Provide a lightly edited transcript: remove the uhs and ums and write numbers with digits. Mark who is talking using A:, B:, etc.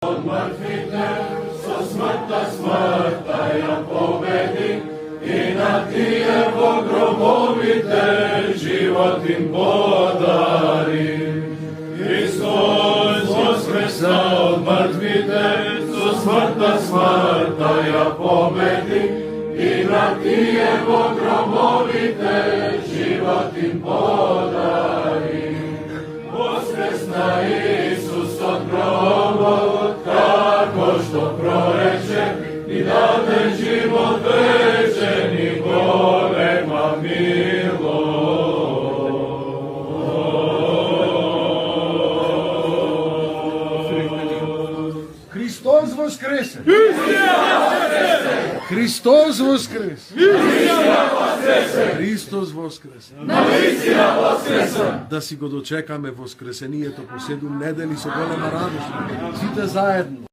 A: Od mrtvite, со смртта смртта ја победи, и на тие во гробовите живот им подари. Христос воскресна од мртвите, со смртта смртта ја победи, и на тие во гробовите живот им подари. Воскресна Исус од гробот, како што прорече, и даде живот вечен и голема милост.
B: Христос воскресе! Христос воскресе! Христос воскресе! Да си го дочекаме воскресението по 7 недели со голема радост. Сите заедно.